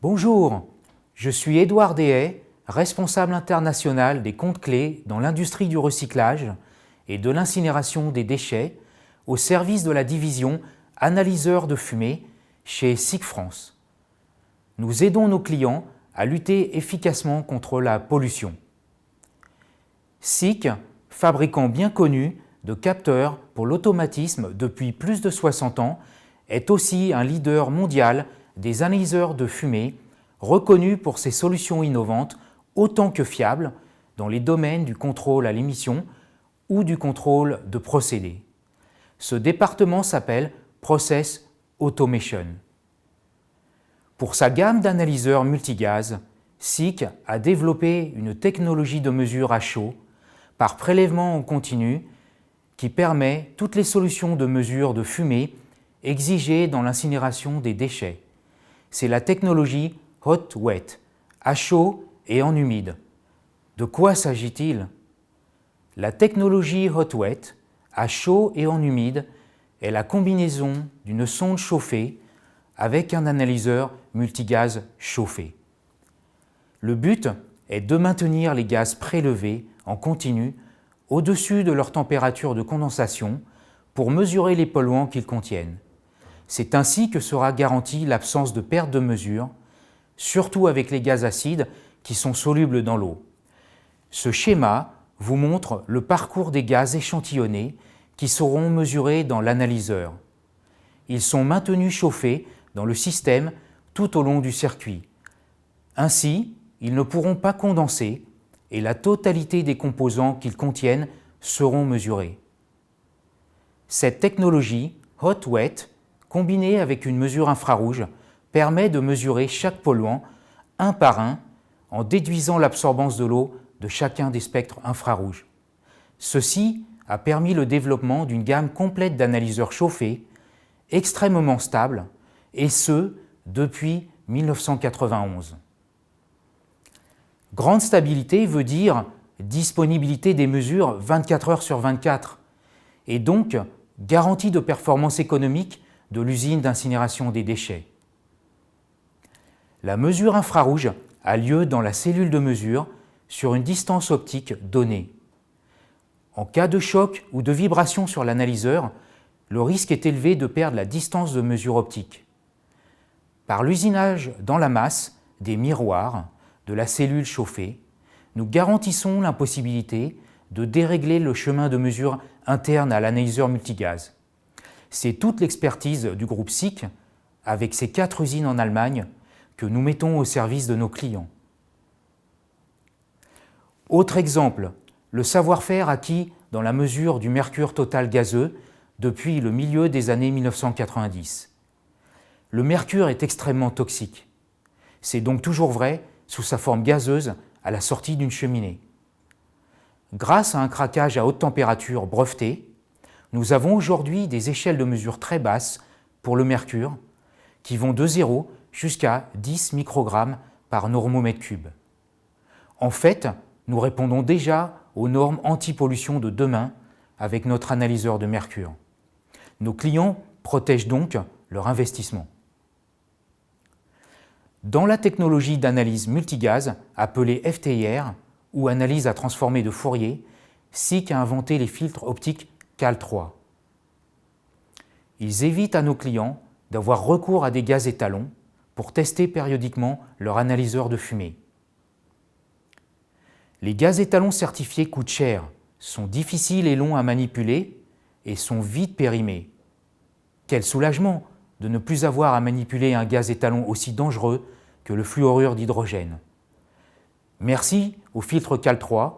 Bonjour, je suis Édouard Dehaye, responsable international des comptes clés dans l'industrie du recyclage et de l'incinération des déchets au service de la division analyseur de fumée chez SICK France. Nous aidons nos clients à lutter efficacement contre la pollution. SICK, fabricant bien connu de capteurs pour l'automatisme depuis plus de 60 ans, est aussi un leader mondial des analyseurs de fumée, reconnu pour ses solutions innovantes autant que fiables dans les domaines du contrôle à l'émission ou du contrôle de procédés. Ce département s'appelle Process Automation. Pour sa gamme d'analyseurs multigaz, SICK a développé une technologie de mesure à chaud par prélèvement en continu qui permet toutes les solutions de mesure de fumée exigées dans l'incinération des déchets. C'est la technologie Hot-Wet, à chaud et en humide. De quoi s'agit-il? La technologie Hot-Wet, à chaud et en humide, est la combinaison d'une sonde chauffée avec un analyseur multigaz chauffé. Le but est de maintenir les gaz prélevés en continu au-dessus de leur température de condensation pour mesurer les polluants qu'ils contiennent. C'est ainsi que sera garantie l'absence de perte de mesure, surtout avec les gaz acides qui sont solubles dans l'eau. Ce schéma vous montre le parcours des gaz échantillonnés qui seront mesurés dans l'analyseur. Ils sont maintenus chauffés dans le système tout au long du circuit. Ainsi, ils ne pourront pas condenser et la totalité des composants qu'ils contiennent seront mesurés. Cette technologie Hot-Wet, combinée avec une mesure infrarouge, permet de mesurer chaque polluant un par un en déduisant l'absorbance de l'eau de chacun des spectres infrarouges. Ceci a permis le développement d'une gamme complète d'analyseurs chauffés, extrêmement stables, et ce, depuis 1991. Grande stabilité veut dire disponibilité des mesures 24 heures sur 24, et donc garantie de performance économique de l'usine d'incinération des déchets. La mesure infrarouge a lieu dans la cellule de mesure sur une distance optique donnée. En cas de choc ou de vibration sur l'analyseur, le risque est élevé de perdre la distance de mesure optique. Par l'usinage dans la masse des miroirs de la cellule chauffée, nous garantissons l'impossibilité de dérégler le chemin de mesure interne à l'analyseur multigaz. C'est toute l'expertise du groupe SICK, avec ses 4 usines en Allemagne, que nous mettons au service de nos clients. Autre exemple, le savoir-faire acquis dans la mesure du mercure total gazeux depuis le milieu des années 1990. Le mercure est extrêmement toxique. C'est donc toujours vrai sous sa forme gazeuse à la sortie d'une cheminée. Grâce à un craquage à haute température breveté, nous avons aujourd'hui des échelles de mesure très basses pour le mercure qui vont de 0 jusqu'à 10 microgrammes par normomètre cube. En fait, nous répondons déjà aux normes anti-pollution de demain avec notre analyseur de mercure. Nos clients protègent donc leur investissement. Dans la technologie d'analyse multigaz, appelée FTIR, ou analyse à transformer de Fourier, SICK a inventé les filtres optiques CAL3. Ils évitent à nos clients d'avoir recours à des gaz étalons pour tester périodiquement leur analyseur de fumée. Les gaz étalons certifiés coûtent cher, sont difficiles et longs à manipuler et sont vite périmés. Quel soulagement de ne plus avoir à manipuler un gaz étalon aussi dangereux que le fluorure d'hydrogène. Merci au filtre CAL3,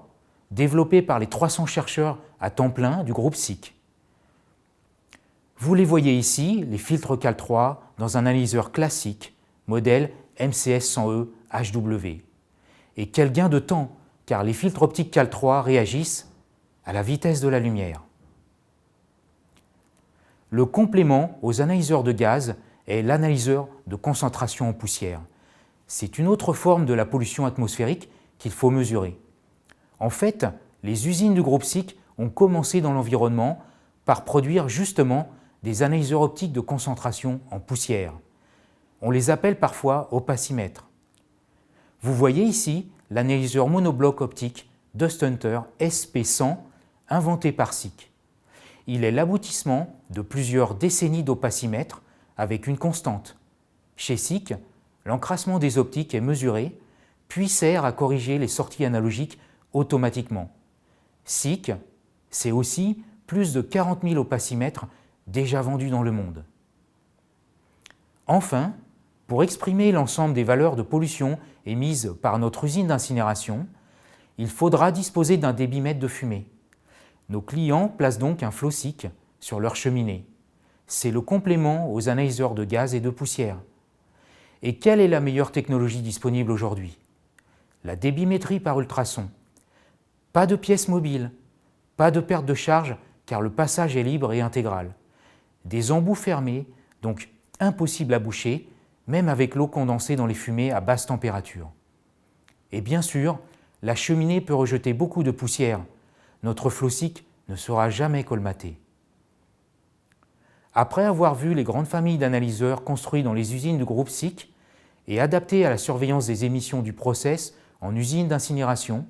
développé par les 300 chercheurs à temps plein du groupe SICK. Vous les voyez ici, les filtres CAL3 dans un analyseur classique, modèle MCS100E HW. Et quel gain de temps, car les filtres optiques CAL3 réagissent à la vitesse de la lumière. Le complément aux analyseurs de gaz est l'analyseur de concentration en poussière. C'est une autre forme de la pollution atmosphérique qu'il faut mesurer. En fait, les usines du groupe SICK ont commencé dans l'environnement par produire justement des analyseurs optiques de concentration en poussière. On les appelle parfois opacimètres. Vous voyez ici l'analyseur monobloc optique Dusthunter SP100 inventé par SICK. Il est l'aboutissement de plusieurs décennies d'opacimètres avec une constante. Chez SICK, l'encrassement des optiques est mesuré, puis sert à corriger les sorties analogiques automatiquement. SICK, c'est aussi plus de 40 000 opacimètres déjà vendus dans le monde. Enfin, pour exprimer l'ensemble des valeurs de pollution émises par notre usine d'incinération, il faudra disposer d'un débitmètre de fumée. Nos clients placent donc un flot SICK sur leur cheminée. C'est le complément aux analyseurs de gaz et de poussière. Et quelle est la meilleure technologie disponible aujourd'hui? La débimétrie par ultrasons. Pas de pièces mobiles, pas de perte de charge car le passage est libre et intégral. Des embouts fermés, donc impossible à boucher, même avec l'eau condensée dans les fumées à basse température. Et bien sûr, la cheminée peut rejeter beaucoup de poussière. Notre flot SICK ne sera jamais colmaté. Après avoir vu les grandes familles d'analyseurs construits dans les usines du groupe SICK et adaptés à la surveillance des émissions du process en usine d'incinération,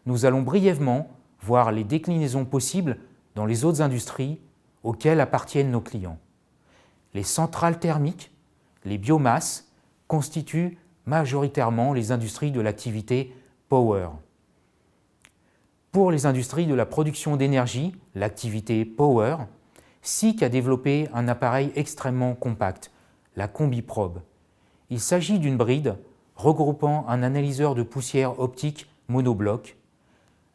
nous allons brièvement voir les déclinaisons possibles dans les autres industries auxquelles appartiennent nos clients. Les centrales thermiques, les biomasses constituent majoritairement les industries de l'activité Power. Pour les industries de la production d'énergie, l'activité Power, SICK a développé un appareil extrêmement compact, la Combiprobe. Il s'agit d'une bride regroupant un analyseur de poussière optique monobloc,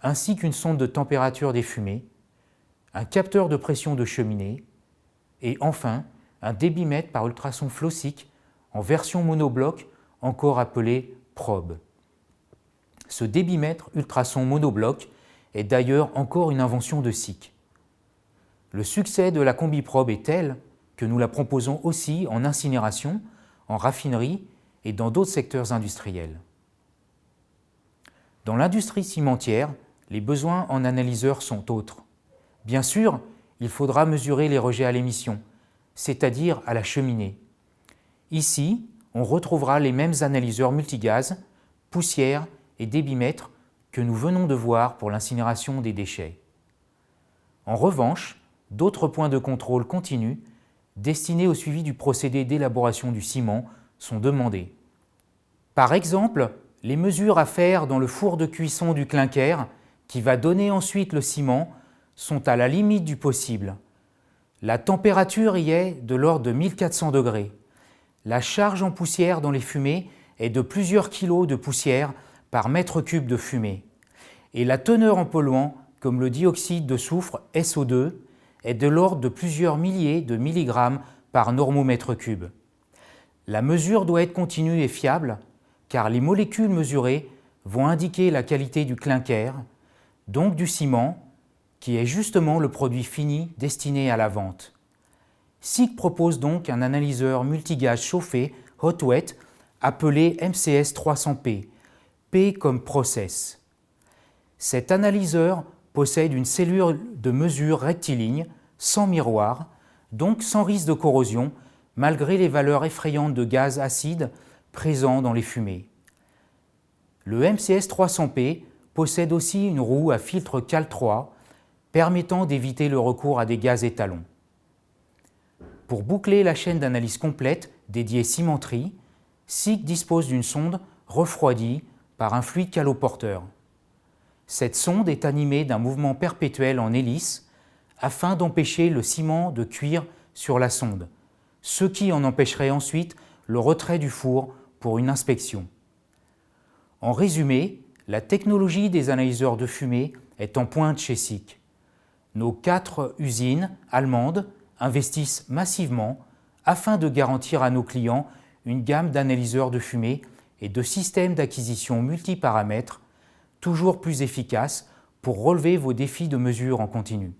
ainsi qu'une sonde de température des fumées, un capteur de pression de cheminée et enfin un débitmètre par ultrasons flow SICK en version monobloc, encore appelé probe. Ce débitmètre ultrason monobloc est d'ailleurs encore une invention de SICK. Le succès de la Combiprobe est tel que nous la proposons aussi en incinération, en raffinerie et dans d'autres secteurs industriels. Dans l'industrie cimentière, les besoins en analyseurs sont autres. Bien sûr, il faudra mesurer les rejets à l'émission, c'est-à-dire à la cheminée. Ici, on retrouvera les mêmes analyseurs multigaz, poussière et débitmètre que nous venons de voir pour l'incinération des déchets. En revanche, d'autres points de contrôle continu destinés au suivi du procédé d'élaboration du ciment sont demandés. Par exemple, les mesures à faire dans le four de cuisson du clinker, qui va donner ensuite le ciment, sont à la limite du possible. La température y est de l'ordre de 1400 degrés. La charge en poussière dans les fumées est de plusieurs kilos de poussière par mètre cube de fumée. Et la teneur en polluants, comme le dioxyde de soufre SO2, est de l'ordre de plusieurs milliers de milligrammes par normomètre cube. La mesure doit être continue et fiable, car les molécules mesurées vont indiquer la qualité du clinker, donc du ciment, qui est justement le produit fini destiné à la vente. SICK propose donc un analyseur multigaz chauffé hot-wet appelé MCS 300P, P comme process. Cet analyseur possède une cellule de mesure rectiligne, sans miroir, donc sans risque de corrosion, malgré les valeurs effrayantes de gaz acide présents dans les fumées. Le MCS 300P possède aussi une roue à filtre CAL3, permettant d'éviter le recours à des gaz étalons. Pour boucler la chaîne d'analyse complète dédiée cimenterie, SICK dispose d'une sonde refroidie par un fluide caloporteur. Cette sonde est animée d'un mouvement perpétuel en hélice afin d'empêcher le ciment de cuire sur la sonde, ce qui en empêcherait ensuite le retrait du four pour une inspection. En résumé, la technologie des analyseurs de fumée est en pointe chez SICK. Nos 4 usines allemandes investissent massivement afin de garantir à nos clients une gamme d'analyseurs de fumée et de systèmes d'acquisition multiparamètres toujours plus efficaces pour relever vos défis de mesure en continu.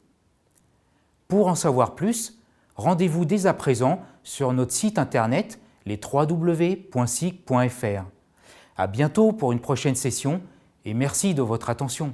Pour en savoir plus, rendez-vous dès à présent sur notre site internet les www.sick.fr. À bientôt pour une prochaine session et merci de votre attention.